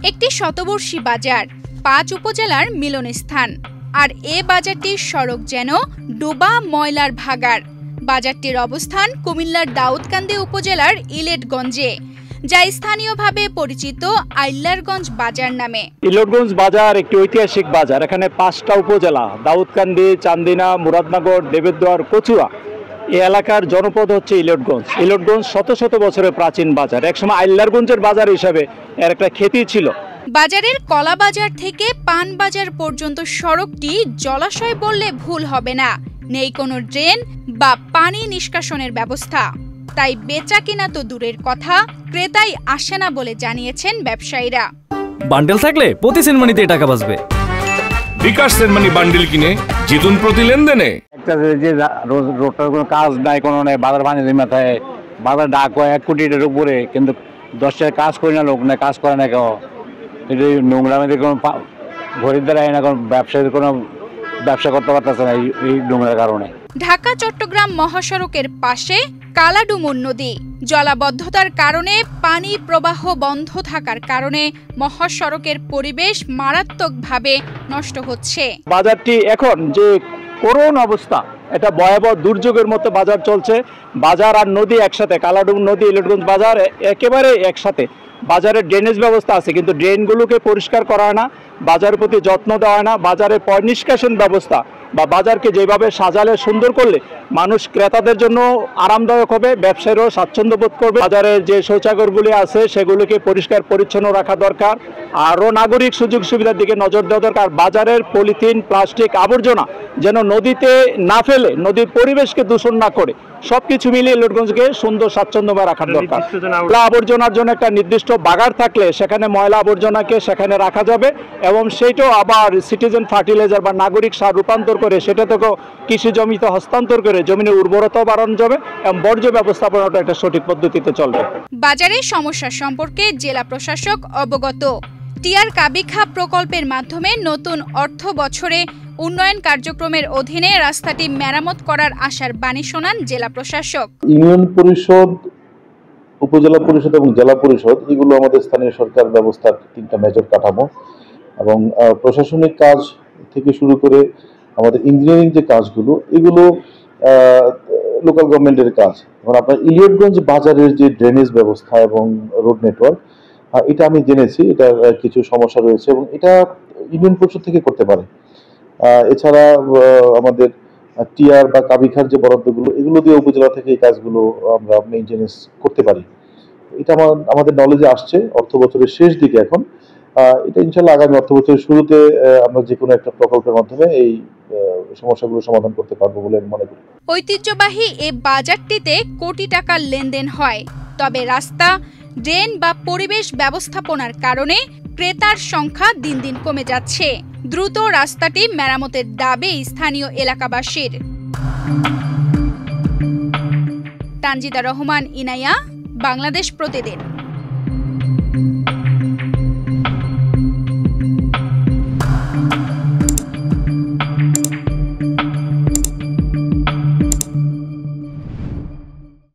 একটি শতবর্ষী বাজার, ৫ উপজেলার মিলনস্থান। আর এ বাজারটির সড়ক যেন ডোবা ময়লার ভাগাড়। বাজারটির অবস্থান কুমিল্লার দাউদকান্দি উপজেলার ইলেটগঞ্জে, যা স্থানীয়ভাবে পরিচিত আইলারগঞ্জ বাজার নামে। ইলেটগঞ্জ বাজার একটি ঐতিহাসিক বাজার। এখানে ৫টা উপজেলা, দাউদকান্দি, চান্দিনা, মুরাদনগর, দেবেদ্বার, কচুয়া, এই এলাকার জনপদ হচ্ছে ইলেটগঞ্জ। ইলেটগঞ্জ শত শত বছরের প্রাচীন বাজার। একসময় আইলারগঞ্জের বাজার হিসাবে এর একটা খ্যাতি ছিল। বাজারের কলা বাজার থেকে পান বাজার পর্যন্ত সড়কটি জলাশয় বললে ভুল হবে না। নেই কোনো ড্রেন বা পানি নিষ্কাশনের ব্যবস্থা। তাই বেচা কিনা তো দূরের কথা, ক্রেতাই আসে না বলে জানিয়েছেন ব্যবসায়ীরা। বান্ডেল থাকলে প্রতি সেনমানিতে টাকা বাঁচবে। বিকাশ সেনমানি বান্ডেল কিনে জিতুন প্রতি লেনদেনে। একটা যে রোডটার কোনো কাজ নাই, কোনো নাই, বাজার বাণিজ্য মাথায় বাজার ডাক হয় ১ কোটির উপরে, কিন্তু ১০ টাকা কাজ করে না, লোক না কাজ করে না কেউ। এটা নোংরা মধ্যে কোনো খরিদ্দার আয় না, কোনো ব্যবসায়ীদের কোনো ব্যবসা করতে পারতেছে না এই নোংরার কারণে। ঢাকা চট্টগ্রাম মহাসড়কের পাশে কালাডুমুর নদী। জলাবদ্ধতার কারণে পানি প্রবাহ বন্ধ থাকার কারণে মহাসড়কের পরিবেশ মারাত্মকভাবে নষ্ট হচ্ছে। বাজারটি এখন যে করুণ অবস্থা, এটা ভয়াবহ দুর্যোগের মতো বাজার চলছে। বাজার আর নদী একসাথে, কালাডুমুর নদী, ইলেটগঞ্জ বাজার একেবারে একসাথে। বাজারের ড্রেনেজ ব্যবস্থা আছে, কিন্তু ড্রেনগুলোকে পরিষ্কার করা হয় না, বাজারের প্রতি যত্ন দেওয়া হয় না। বাজারের নিষ্কাশন ব্যবস্থা বা বাজারকে যেভাবে সাজালে সুন্দর করলে মানুষ ক্রেতাদের জন্য আরামদায়ক হবে, ব্যবসায়ীরাও স্বাচ্ছন্দ্য বোধ করবে। বাজারের যে শৌচাগারগুলি আছে সেগুলোকে পরিষ্কার পরিচ্ছন্ন রাখা দরকার। আরও নাগরিক সুযোগ সুবিধার দিকে নজর দেওয়া দরকার। বাজারের পলিথিন, প্লাস্টিক, আবর্জনা যেন নদীতে না ফেলে, নদীর পরিবেশকে দূষণ না করে, সবকিছু মিলিয়ে ইলেটগঞ্জকে সুন্দর স্বাচ্ছন্দ্যময় রাখার দরকার। ময়লা আবর্জনার জন্য একটা নির্দিষ্ট বাগার থাকলে সেখানে ময়লা আবর্জনাকে সেখানে রাখা যাবে, এবং সেইটাও আবার সিটিজেন ফার্টিলাইজার বা নাগরিক সার রূপান্তর করে সেটা থেকেও কৃষি জমিতে হস্তান্তর করে জমিনের উর্বরতা বাড়ানো যাবে এবং বর্জ্য ব্যবস্থাপনাটা একটা সঠিক পদ্ধতিতে চলবে। বাজারের সমস্যা সম্পর্কে জেলা প্রশাসক অবগত। টিআর কাবিখা প্রকল্পের মাধ্যমে নতুন অর্থ বছরে উন্নয়ন কার্যক্রমের অধীনে রাস্তাটি মেরামত করার আশার বাণী শোনান জেলা প্রশাসক। ইউনিয়ন পরিষদ, উপজেলা পরিষদ এবং জেলা পরিষদ, এগুলো আমাদের স্থানীয় সরকার ব্যবস্থার 3টা মেজর কাঠামো, এবং প্রশাসনিক কাজ থেকে শুরু করে আমাদের ইঞ্জিনিয়ারিং যে কাজগুলো, এগুলো লোকাল গভর্নমেন্টের কাজ। এখন আপনার ইলিয়টগঞ্জ বাজারের যে ড্রেনেজ ব্যবস্থা এবং রোড নেটওয়ার্ক, এটা আমি জেনেছি এটা কিছু সমস্যা রয়েছে এবং এটা ইউনিয়ন পরিষদ থেকে করতে পারে। এছাড়া আমাদের টিআর বা কাবিখার যে বরাদ্দগুলো, এগুলো দিয়ে উপজেলা থেকে এই কাজগুলো আমরা মেইনটেনেন্স করতে পারি। এটা আমাদের নলেজে আসছে অর্থ বছরের শেষ দিকে। এখন এটা ইনশাআল্লাহ আগামী অর্থ বছরের শুরুতে আমরা যে কোনো একটা প্রকল্পের মাধ্যমে এই সমস্যাগুলো সমাধান করতে পারবো বলে আমি মনে করি। ঐতিহ্যবাহী এই বাজারটিতে কোটি টাকার লেনদেন হয়, তবে রাস্তা, ড্রেন বা পরিবেশ ব্যবস্থাপনার কারণে ক্রেতার সংখ্যা দিন দিন কমে যাচ্ছে। দ্রুত রাস্তাটি মেরামতের দাবি স্থানীয় এলাকাবাসীর। তানজিদা রহমান, ইনায়া, বাংলাদেশ প্রতিদিন।